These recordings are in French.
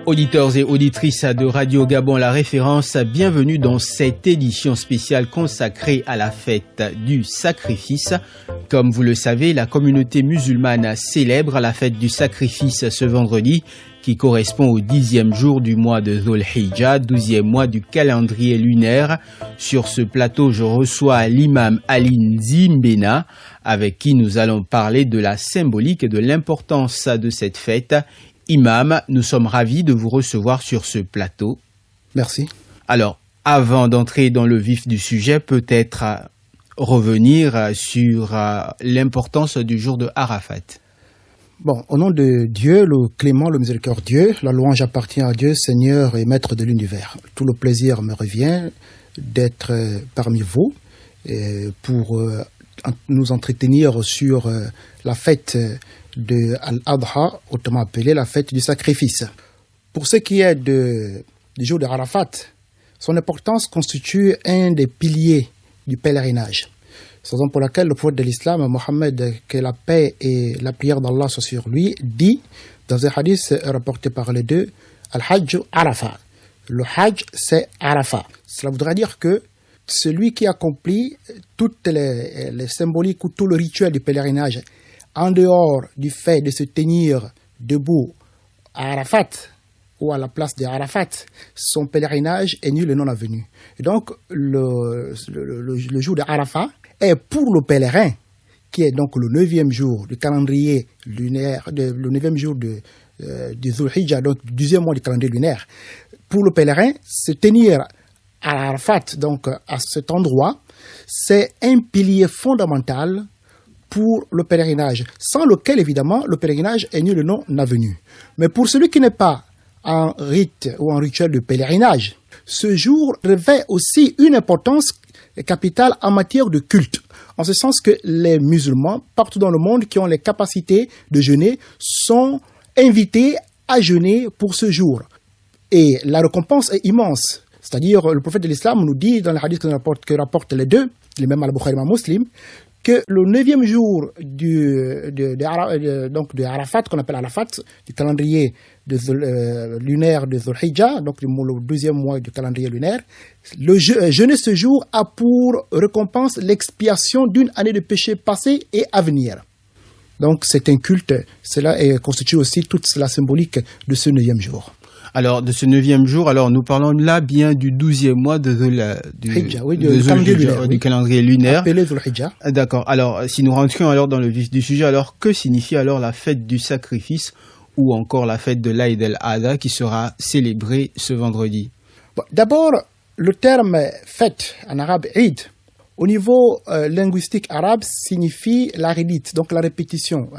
Auditeurs et auditrices de Radio Gabon La Référence, bienvenue dans cette édition spéciale consacrée à la fête du sacrifice. Comme vous le savez, la communauté musulmane célèbre la fête du sacrifice ce vendredi, qui correspond au 10e jour du mois de Dhul Hijjah, 12e mois du calendrier lunaire. Sur ce plateau, je reçois l'imam Ali Nzimbena, avec qui nous allons parler de la symbolique et de l'importance de cette fête. Imam, nous sommes ravis de vous recevoir sur ce plateau. Merci. Alors, avant d'entrer dans le vif du sujet, peut-être revenir sur l'importance du jour de Arafat. Bon, au nom de Dieu, le clément, le miséricordieux, la louange appartient à Dieu, Seigneur et Maître de l'univers. Tout le plaisir me revient d'être parmi vous pour nous entretenir sur la fête de Al-Adha, autrement appelée la fête du sacrifice. Pour ce qui est du jour de Arafat, son importance constitue un des piliers du pèlerinage. C'est la raison pour laquelle le prophète de l'islam, Mohammed, que la paix et la prière d'Allah soient sur lui, dit, dans un hadith rapporté par les deux, Al-Hajj Arafat. Le Hajj, c'est Arafat. Cela voudrait dire que celui qui accomplit toutes les symboliques ou tout le rituel du pèlerinage en dehors du fait de se tenir debout à Arafat ou à la place de Arafat, son pèlerinage est nul et non avenu. Et donc, le jour de Arafat est pour le pèlerin, qui est donc le 9e jour du calendrier lunaire, le 9e jour du Dhul Hijjah, donc du 10e mois du calendrier lunaire. Pour le pèlerin, se tenir à Arafat, donc à cet endroit, c'est un pilier fondamental pour le pèlerinage, sans lequel, évidemment, le pèlerinage est nul et non avenu. Mais pour celui qui n'est pas en rite ou en rituel de pèlerinage, ce jour revêt aussi une importance capitale en matière de culte, en ce sens que les musulmans, partout dans le monde, qui ont les capacités de jeûner, sont invités à jeûner pour ce jour. Et la récompense est immense. C'est-à-dire, le prophète de l'islam nous dit, dans le hadith que rapportent les deux, les mêmes Al-Bukhari et Muslim, que le 9e jour de Arafat, qu'on appelle Arafat, du calendrier lunaire de Dhul Hijjah, donc le 12e mois du calendrier lunaire, jeûner ce jour a pour récompense l'expiation d'une année de péché passé et à venir. Donc c'est un culte, cela constitue aussi toute la symbolique de ce 9e jour. Alors, de ce 9e jour, alors nous parlons là bien du 12e mois du calendrier lunaire. Appelé Dhul Hijjah. D'accord. Alors, si nous rentrions alors dans le vif du sujet, alors que signifie alors la fête du sacrifice ou encore la fête de l'Aïd el-Adha qui sera célébrée ce vendredi? Bon, d'abord, le terme fête en arabe Eid, au niveau linguistique arabe, signifie la redite, donc la répétition.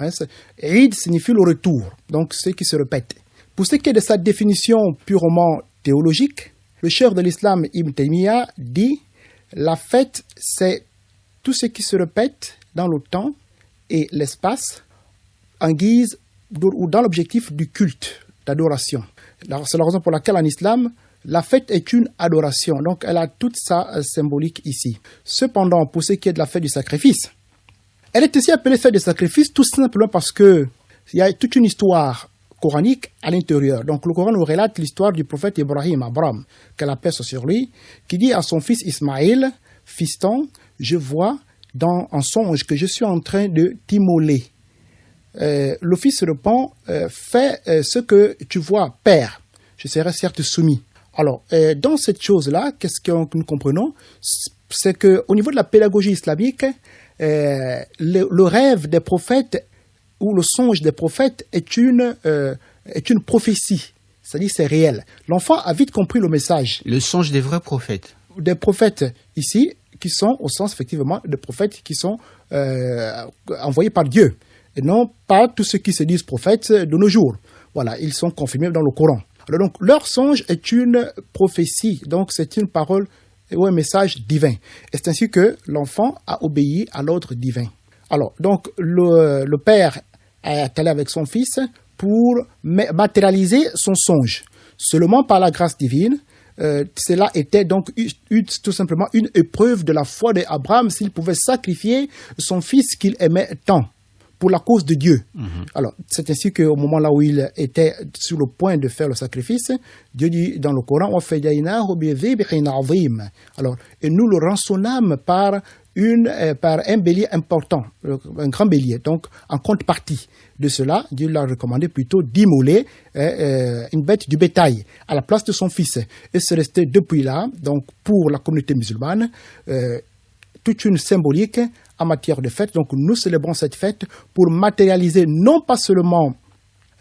Eid signifie le retour, donc ce qui se répète. Pour ce qui est de sa définition purement théologique, le cheikh de l'islam Ibn Taymiyyah dit « La fête, c'est tout ce qui se répète dans le temps et l'espace en guise ou dans l'objectif du culte, d'adoration. » C'est la raison pour laquelle en islam, la fête est une adoration. Donc elle a toute sa symbolique ici. Cependant, pour ce qui est de la fête du sacrifice, elle est aussi appelée fête du sacrifice tout simplement parce qu'il y a toute une histoire coranique à l'intérieur. Donc le Coran nous relate l'histoire du prophète Ibrahim, Abraham, que la paix soit sur lui, qui dit à son fils Ismaël, « Fiston, je vois dans un songe que je suis en train de t'immoler. » Le fils répond, « Fais ce que tu vois, père, je serai certes soumis. » Alors, dans cette chose-là, qu'est-ce que nous comprenons? C'est qu'au niveau de la pédagogie islamique, le rêve des prophètes où le songe des prophètes est une prophétie, c'est-à-dire c'est réel. L'enfant a vite compris le message. Le songe des vrais prophètes. Des prophètes ici, qui sont au sens effectivement des prophètes qui sont envoyés par Dieu, et non pas tous ceux qui se disent prophètes de nos jours. Voilà, ils sont confirmés dans le Coran. Alors donc leur songe est une prophétie, donc c'est une parole ou un message divin. Et c'est ainsi que l'enfant a obéi à l'ordre divin. Alors, donc, le père est allé avec son fils pour matérialiser son songe. Seulement par la grâce divine, cela était donc tout simplement une épreuve de la foi d'Abraham s'il pouvait sacrifier son fils qu'il aimait tant pour la cause de Dieu. Alors, c'est ainsi qu'au moment là où il était sur le point de faire le sacrifice, Dieu dit dans le Coran, alors, et nous le rançonnâmes par un bélier important, un grand bélier. Donc, en contrepartie de cela, Dieu l'a recommandé plutôt d'immoler une bête du bétail à la place de son fils. Et c'est resté depuis là, donc pour la communauté musulmane, toute une symbolique en matière de fête. Donc, nous célébrons cette fête pour matérialiser non pas seulement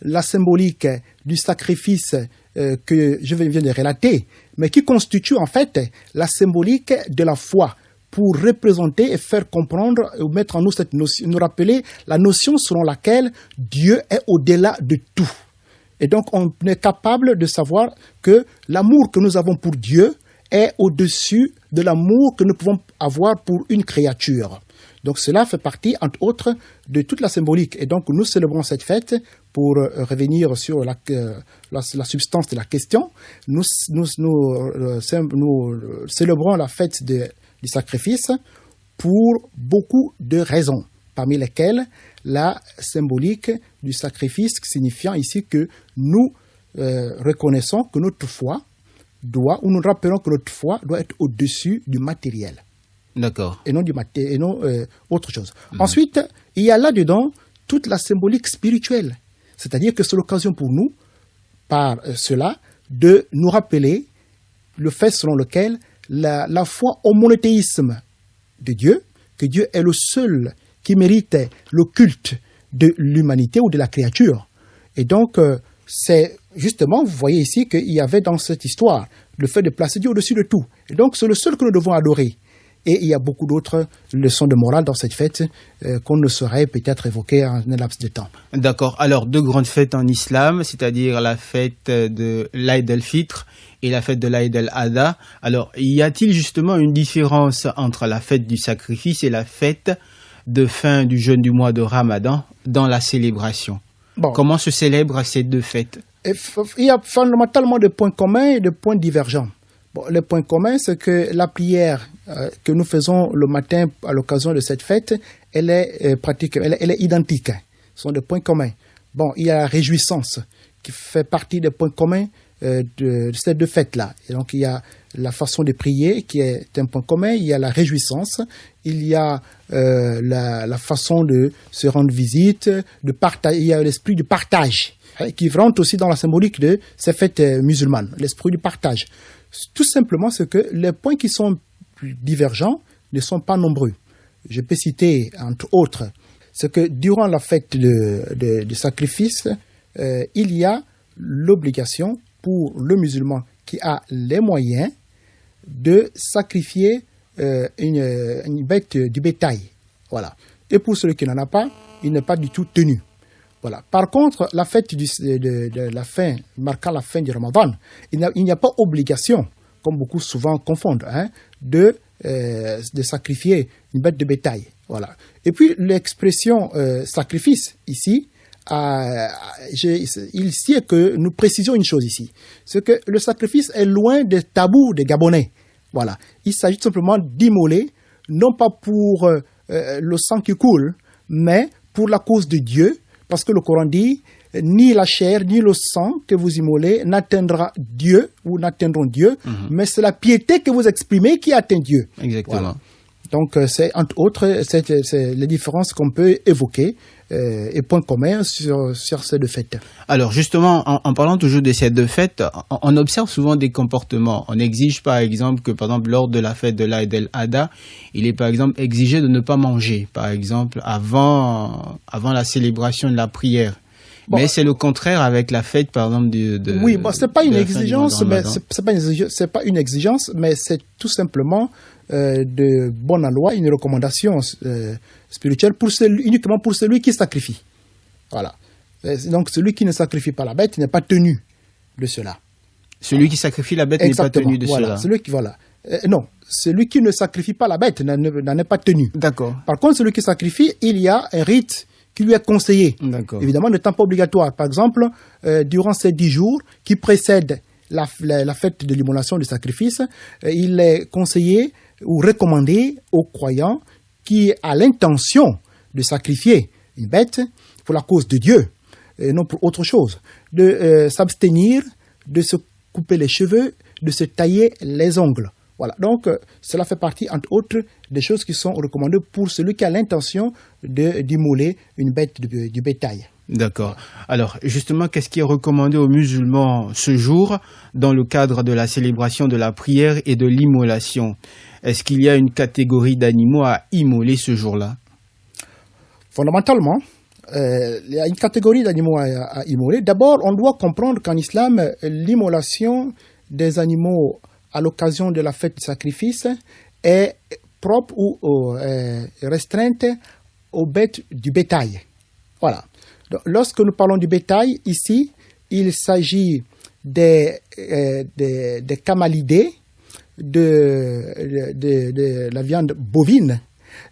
la symbolique du sacrifice que je viens de relater, mais qui constitue en fait la symbolique de la foi, pour représenter et faire comprendre, ou mettre en nous cette notion, nous rappeler la notion selon laquelle Dieu est au-delà de tout. Et donc, on est capable de savoir que l'amour que nous avons pour Dieu est au-dessus de l'amour que nous pouvons avoir pour une créature. Donc, cela fait partie, entre autres, de toute la symbolique. Et donc, nous célébrons cette fête pour revenir sur la substance de la question. Nous célébrons la fête du sacrifice pour beaucoup de raisons, parmi lesquelles la symbolique du sacrifice signifiant ici que nous reconnaissons que notre foi ou nous rappelons que notre foi doit être au-dessus du matériel. D'accord. Et non autre chose. Ensuite, il y a là-dedans toute la symbolique spirituelle. C'est-à-dire que c'est l'occasion pour nous, par cela, de nous rappeler le fait selon lequel la foi au monothéisme de Dieu, que Dieu est le seul qui mérite le culte de l'humanité ou de la créature. Et donc, c'est justement, vous voyez ici qu'il y avait dans cette histoire le fait de placer Dieu au-dessus de tout. Et donc, c'est le seul que nous devons adorer. Et il y a beaucoup d'autres leçons de morale dans cette fête qu'on ne saurait peut-être évoquer en un laps de temps. D'accord. Alors, deux grandes fêtes en islam, c'est-à-dire la fête de l'Aïd el-Fitr et la fête de l'Aïd el-Adha. Alors, y a-t-il justement une différence entre la fête du sacrifice et la fête de fin du jeûne du mois de Ramadan dans la célébration? Bon. Comment se célèbrent ces deux fêtes? Il y a fondamentalement de points communs et de points divergents. Bon, le point commun, c'est que la prière que nous faisons le matin à l'occasion de cette fête, elle est pratique, elle est identique. Ce sont des points communs. Bon, il y a la réjouissance qui fait partie des points communs de ces deux fêtes-là. Et donc, il y a la façon de prier qui est un point commun. Il y a la réjouissance. Il y a la façon de se rendre visite, de partager. Il y a l'esprit du partage qui rentre aussi dans la symbolique de ces fêtes musulmanes. L'esprit du partage. Tout simplement, c'est que les points qui sont divergents ne sont pas nombreux. Je peux citer, entre autres, c'est que durant la fête du sacrifice, il y a l'obligation pour le musulman qui a les moyens de sacrifier une bête du bétail. Voilà. Et pour celui qui n'en a pas, il n'est pas du tout tenu. Voilà. Par contre, la fête de la fin, marquant la fin du Ramadan, il n'y a pas obligation, comme beaucoup souvent confondent, de sacrifier une bête de bétail. Voilà. Et puis, l'expression sacrifice, ici, il sied que nous précisions une chose ici. C'est que le sacrifice est loin des tabous des Gabonais. Voilà. Il s'agit simplement d'immoler, non pas pour le sang qui coule, mais pour la cause de Dieu, parce que le Coran dit ni la chair ni le sang que vous immolez n'atteindra Dieu ou n'atteindront Dieu, mais c'est la piété que vous exprimez qui atteint Dieu. Exactement. Voilà. Donc, c'est entre autres c'est les différences qu'on peut évoquer et points communs sur ces deux fêtes. Alors justement, en parlant toujours de ces deux fêtes, on observe souvent des comportements. On exige par exemple que, par exemple, lors de la fête de l'Aïd el-Adha, il est par exemple exigé de ne pas manger, par exemple, avant la célébration de la prière. Bon. Mais c'est le contraire avec la fête, par exemple, oui, bon, c'est pas une exigence, mais c'est pas une exigence, mais c'est tout simplement de bonne loi, une recommandation spirituelle uniquement pour celui qui sacrifie. Voilà. Donc, celui qui ne sacrifie pas la bête n'est pas tenu de cela. Celui qui sacrifie la bête n'est pas tenu de cela. Celui qui ne sacrifie pas la bête n'en est pas tenu. D'accord. Par contre, celui qui sacrifie, il y a un rite qui lui est conseillé. D'accord. Évidemment, n'étant pas obligatoire. Par exemple, durant ces 10 jours qui précèdent la fête de l'immolation du sacrifice, il est conseillé ou recommandé aux croyants qui a l'intention de sacrifier une bête pour la cause de Dieu, et non pour autre chose, de s'abstenir, de se couper les cheveux, de se tailler les ongles. Voilà, donc cela fait partie, entre autres, des choses qui sont recommandées pour celui qui a l'intention d'immoler une bête du bétail. D'accord. Alors, justement, qu'est-ce qui est recommandé aux musulmans ce jour dans le cadre de la célébration de la prière et de l'immolation? Est-ce qu'il y a une catégorie d'animaux à immoler ce jour-là? Fondamentalement, il y a une catégorie d'animaux à immoler. D'abord, on doit comprendre qu'en islam, l'immolation des animaux à l'occasion de la fête du sacrifice est propre ou restreinte aux bêtes du bétail. Voilà. Donc, lorsque nous parlons du bétail, ici, il s'agit des camalidés, de la viande bovine,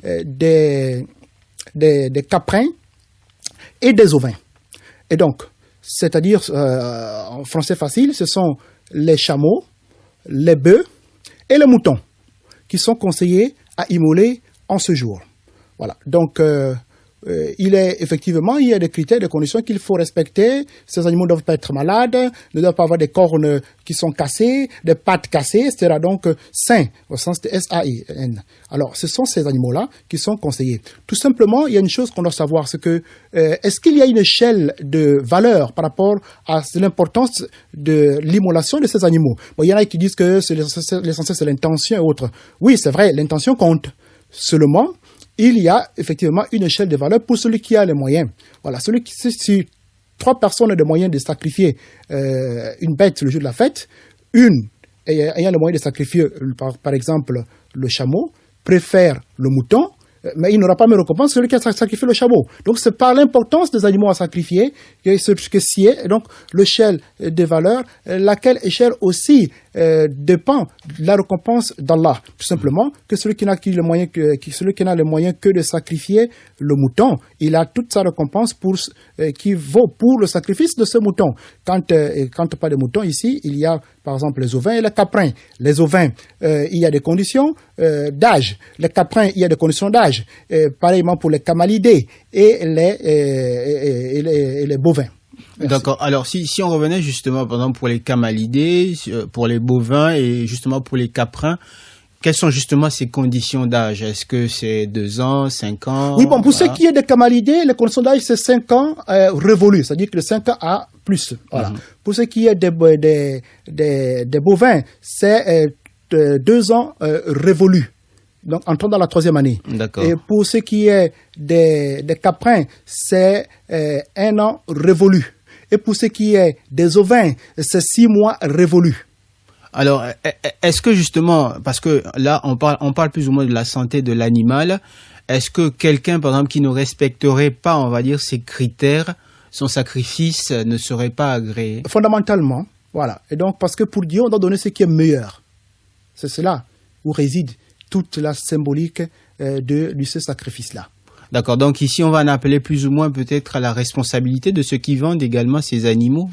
des caprins et des ovins. Et donc, c'est-à-dire, en français facile, ce sont les chameaux, les bœufs et les moutons qui sont conseillés à immoler en ce jour. Voilà. Donc, il y a des critères, des conditions qu'il faut respecter. Ces animaux ne doivent pas être malades, ne doivent pas avoir des cornes qui sont cassées, des pattes cassées, etc. Donc, sains, au sens de S-A-I-N. Alors, ce sont ces animaux-là qui sont conseillés. Tout simplement, il y a une chose qu'on doit savoir, c'est que, est-ce qu'il y a une échelle de valeur par rapport à l'importance de l'immolation de ces animaux? Bon, il y en a qui disent que l'essentiel, c'est l'intention et autres. Oui, c'est vrai, l'intention compte. Seulement, il y a effectivement une échelle de valeur pour celui qui a les moyens. Voilà, si 3 personnes ont les moyens de sacrifier une bête le jour de la fête, une ayant le moyen de sacrifier, par exemple, le chameau, préfère le mouton, mais il n'aura pas même récompense que celui qui a sacrifié le chameau. Donc, c'est par l'importance des animaux à sacrifier que s'y est, donc, l'échelle des valeurs, laquelle échelle aussi dépend de la récompense d'Allah. Tout simplement, que celui qui n'a les moyens que de sacrifier le mouton, il a toute sa récompense qui vaut pour le sacrifice de ce mouton. Quand on parle de mouton ici, il y a, par exemple, les ovins et les caprins. Les ovins, il y a des conditions d'âge. Les caprins, il y a des conditions d'âge. Pareillement pour les camalidés et les bovins. Merci. D'accord. Alors, si on revenait justement, par exemple, pour les camalidés, pour les bovins et justement pour les caprins, quelles sont justement ces conditions d'âge? Est-ce que c'est 2 ans, 5 ans? Oui, bon, pour ce qui est des camalidés, les conditions d'âge, c'est 5 ans révolus, c'est-à-dire que de 5 ans à plus. Voilà. Pour ce qui est des bovins, c'est 2 ans révolus. Donc, entrant dans la 3e année. D'accord. Et pour ce qui est des caprins, c'est 1 an révolu. Et pour ce qui est des ovins, c'est 6 mois révolus. Alors, est-ce que justement, parce que là, on parle plus ou moins de la santé de l'animal, est-ce que quelqu'un, par exemple, qui ne respecterait pas, on va dire, ces critères, son sacrifice ne serait pas agréé? Fondamentalement, voilà. Et donc, parce que pour Dieu, on doit donner ce qui est meilleur. C'est cela où réside toute la symbolique de ce sacrifice-là. D'accord, donc ici on va en appeler plus ou moins peut-être à la responsabilité de ceux qui vendent également ces animaux.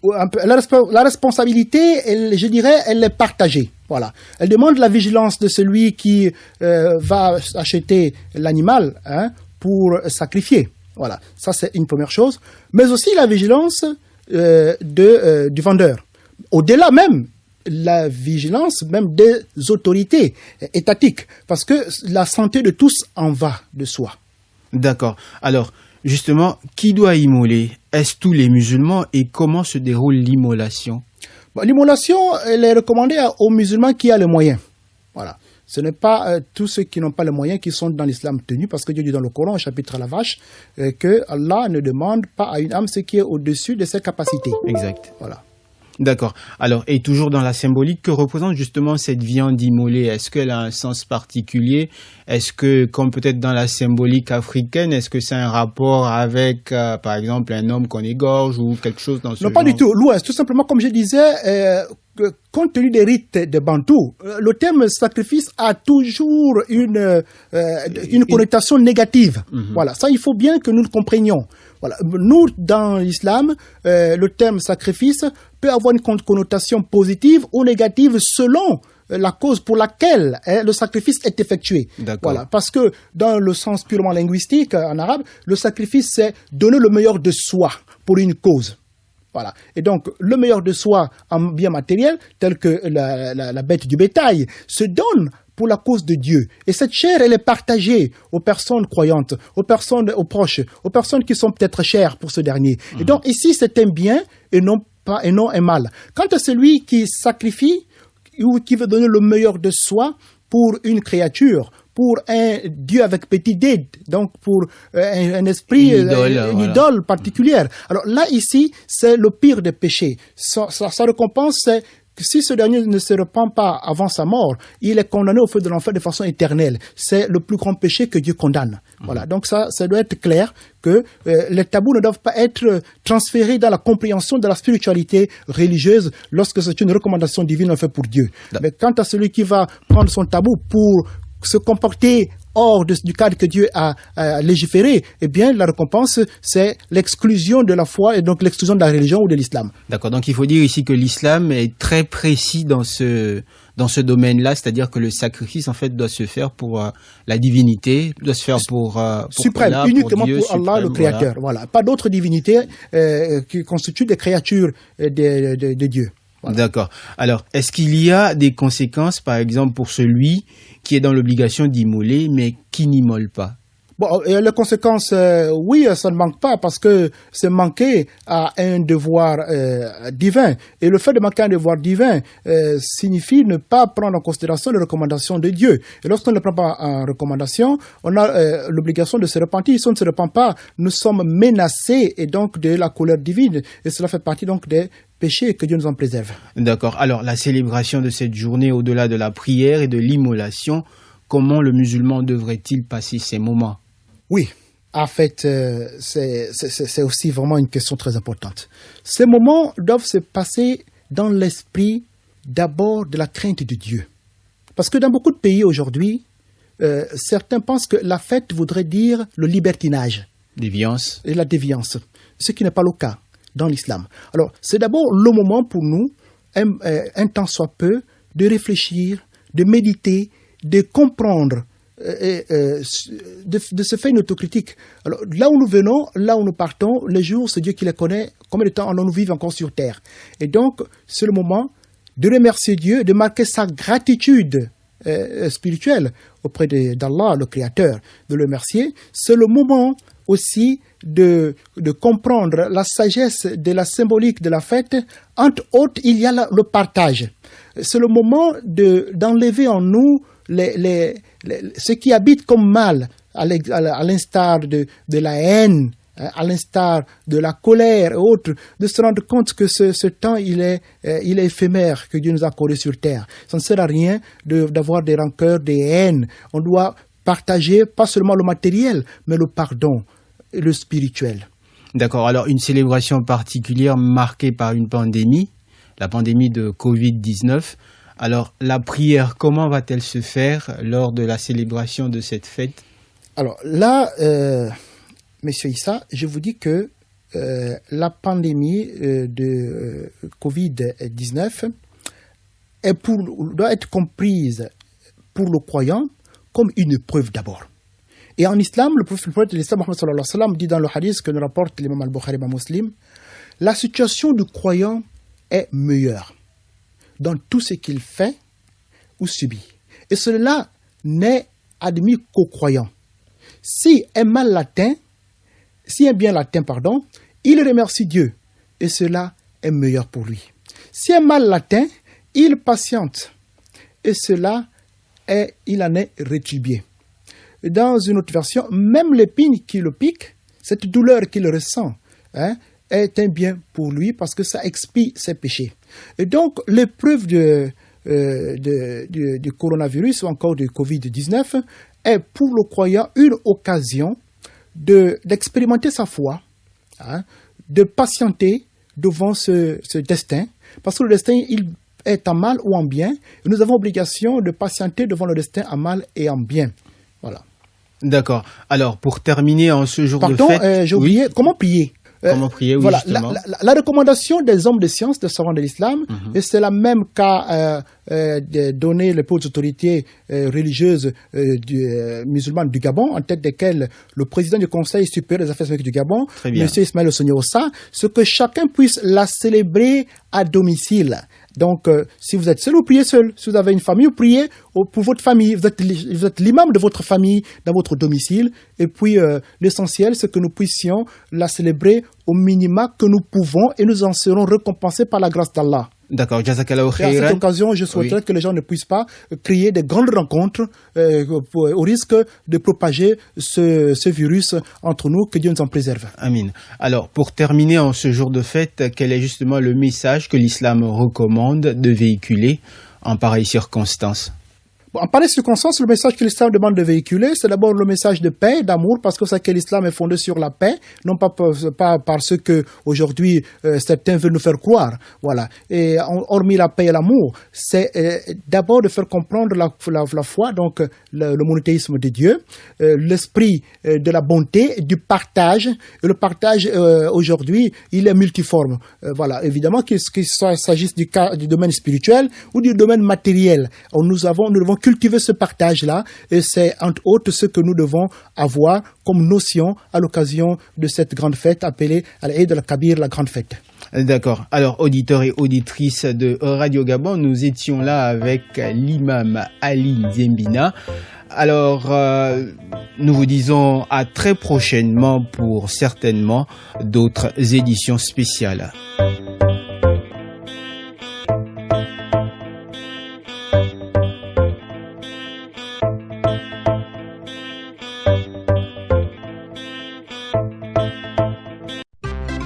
La responsabilité, je dirais, elle est partagée. Voilà. Elle demande la vigilance de celui qui va acheter l'animal pour sacrifier. Voilà, ça c'est une première chose. Mais aussi la vigilance du vendeur. Au-delà même, la vigilance même des autorités étatiques, parce que la santé de tous en va de soi. D'accord. Alors, justement, qui doit immoler? Est-ce tous les musulmans et comment se déroule l'immolation? Bon, l'immolation, elle est recommandée aux musulmans qui ont les moyens. Voilà. Ce n'est pas tous ceux qui n'ont pas les moyens qui sont dans l'islam tenus, parce que Dieu dit dans le Coran, au chapitre à la vache, que Allah ne demande pas à une âme ce qui est au-dessus de ses capacités. Exact. Voilà. D'accord. Alors, et toujours dans la symbolique, que représente justement cette viande immolée? Est-ce qu'elle a un sens particulier? Est-ce que, comme peut-être dans la symbolique africaine, est-ce que c'est un rapport avec, par exemple, un homme qu'on égorge ou quelque chose dans ce genre? Non, pas du tout. Loin. Tout simplement, comme je disais, compte tenu des rites des Bantous, le terme sacrifice a toujours une connotation négative. Voilà. Ça, il faut bien que nous le comprenions. Voilà. Nous, dans l'islam, le terme sacrifice peut avoir une connotation positive ou négative selon la cause pour laquelle le sacrifice est effectué. Voilà, parce que dans le sens purement linguistique en arabe, le sacrifice c'est donner le meilleur de soi pour une cause. Voilà. Et donc, le meilleur de soi en bien matériel, tel que la bête du bétail, se donne pour la cause de Dieu. Et cette chair, elle est partagée aux personnes croyantes, aux proches, aux personnes qui sont peut-être chères pour ce dernier. Et donc, ici, c'est un bien et non un mal. Quant à celui qui sacrifie ou qui veut donner le meilleur de soi pour une créature, pour un Dieu avec petit d, donc pour un esprit, une idole particulière. Alors là, ici, c'est le pire des péchés. Sa récompense, c'est que si ce dernier ne se repent pas avant sa mort, il est condamné au feu de l'enfer de façon éternelle. C'est le plus grand péché que Dieu condamne. Voilà. Donc ça doit être clair que les tabous ne doivent pas être transférés dans la compréhension de la spiritualité religieuse lorsque c'est une recommandation divine faite pour Dieu. Mais quant à celui qui va prendre son tabou pour se comporter hors du cadre que Dieu a légiféré, eh bien, la récompense, c'est l'exclusion de la foi et donc l'exclusion de la religion ou de l'islam. D'accord. Donc, il faut dire ici que l'islam est très précis dans ce domaine-là, c'est-à-dire que le sacrifice, en fait, doit se faire pour la divinité, doit se faire pour suprême, Allah, uniquement pour Dieu, pour Allah, le Créateur. Voilà. Pas d'autres divinités qui constituent des créatures de Dieu. Voilà. D'accord. Alors, est-ce qu'il y a des conséquences, par exemple, pour celui qui est dans l'obligation d'immoler, mais qui n'immole pas? Bon, les conséquences, oui, ça ne manque pas, parce que c'est manquer à un devoir divin. Et le fait de manquer à un devoir divin signifie ne pas prendre en considération les recommandations de Dieu. Et lorsqu'on ne les prend pas en recommandation, on a l'obligation de se repentir. Si on ne se repent pas, nous sommes menacés et donc de la colère divine. Et cela fait partie donc des péchés, que Dieu nous en préserve. D'accord. Alors, la célébration de cette journée, au-delà de la prière et de l'immolation, comment le musulman devrait-il passer ces moments? Oui, en fait, c'est aussi vraiment une question très importante. Ces moments doivent se passer dans l'esprit d'abord de la crainte de Dieu. Parce que dans beaucoup de pays aujourd'hui, certains pensent que la fête voudrait dire le libertinage. Déviance. Et la déviance, ce qui n'est pas le cas dans l'islam. Alors, c'est d'abord le moment pour nous, un temps soit peu, de réfléchir, de méditer, de comprendre, de se faire une autocritique. Alors, là où nous venons, là où nous partons, les jours, c'est Dieu qui les connaît, combien de temps allons-nous vivre encore sur terre. Et donc, c'est le moment de remercier Dieu, de marquer sa gratitude spirituelle auprès d'Allah, le Créateur, de le remercier. C'est le moment aussi de comprendre la sagesse de la symbolique de la fête. Entre autres, il y a le partage. C'est le moment d'enlever en nous ce qui habite comme mal, à l'instar de la haine, à l'instar de la colère et autres, de se rendre compte que ce temps, il est éphémère, que Dieu nous a accordé sur terre. Ça ne sert à rien d'avoir des rancœurs, des haines. On doit partager pas seulement le matériel, mais le pardon et le spirituel. D'accord. Alors, une célébration particulière marquée par une pandémie, la pandémie de Covid-19. Alors, la prière, comment va-t-elle se faire lors de la célébration de cette fête? Alors là, Monsieur Issa, je vous dis que la pandémie de Covid-19 doit être comprise pour le croyant comme une épreuve d'abord. Et en islam, le prophète de l'islam, Mohammed sallallahu alayhi wa sallam, dit dans le hadith que nous rapporte l'imam al-Bukhari et Muslim, la situation du croyant est meilleure dans tout ce qu'il fait ou subit. Et cela n'est admis qu'aux croyants. Si un bien l'atteint, il remercie Dieu et cela est meilleur pour lui. Si un mal l'atteint, il patiente et cela il en est rétribué. Dans une autre version, même l'épine qui le pique, cette douleur qu'il ressent, est un bien pour lui parce que ça expie ses péchés. Et donc, l'épreuve du coronavirus ou encore du Covid-19 est pour le croyant une occasion d'expérimenter sa foi, de patienter devant ce destin, parce que le destin, il est en mal ou en bien, et nous avons obligation de patienter devant le destin en mal et en bien. Voilà. D'accord. Alors, pour terminer en ce jour de fête... j'ai oublié, comment prier? Comment prier, oui, voilà, justement. La recommandation des hommes de science, des savants de l'islam, et c'est la même qu'a donné les hautes autorités religieuses musulmanes du Gabon, en tête desquelles le président du Conseil supérieur des affaires islamiques du Gabon, M. Ismaël Soniosa, ce que chacun puisse la célébrer à domicile. Donc, si vous êtes seul, vous priez seul. Si vous avez une famille, vous priez pour votre famille. Vous êtes l'imam de votre famille dans votre domicile. Et puis, l'essentiel, c'est que nous puissions la célébrer au minima que nous pouvons et nous en serons récompensés par la grâce d'Allah. D'accord, Jazakallahu Et à khairan. cette occasion, je souhaiterais que les gens ne puissent pas créer des grandes rencontres au risque de propager ce virus entre nous. Que Dieu nous en préserve. Amin. Alors, pour terminer en ce jour de fête, quel est justement le message que l'islam recommande de véhiculer en pareilles circonstances? En pareille circonstance, le message que l'islam demande de véhiculer, c'est d'abord le message de paix, d'amour, parce que c'est que l'islam est fondé sur la paix, non pas parce que aujourd'hui certains veulent nous faire croire. Voilà. Et hormis la paix et l'amour, c'est d'abord de faire comprendre la foi, donc le monothéisme de Dieu, l'esprit de la bonté, du partage. Et le partage aujourd'hui, il est multiforme. Voilà. Évidemment qu'il s'agisse du domaine spirituel ou du domaine matériel. Nous devons cultiver ce partage-là, et c'est entre autres ce que nous devons avoir comme notion à l'occasion de cette grande fête appelée Al-Eid al-Kabir, la grande fête. D'accord. Alors, auditeurs et auditrices de Radio Gabon, nous étions là avec l'imam Ali Nzembina. Alors, nous vous disons à très prochainement pour certainement d'autres éditions spéciales.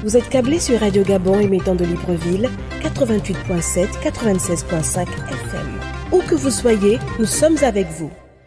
Vous êtes câblé sur Radio Gabon émettant de Libreville, 88.7, 96.5 FM. Où que vous soyez, nous sommes avec vous.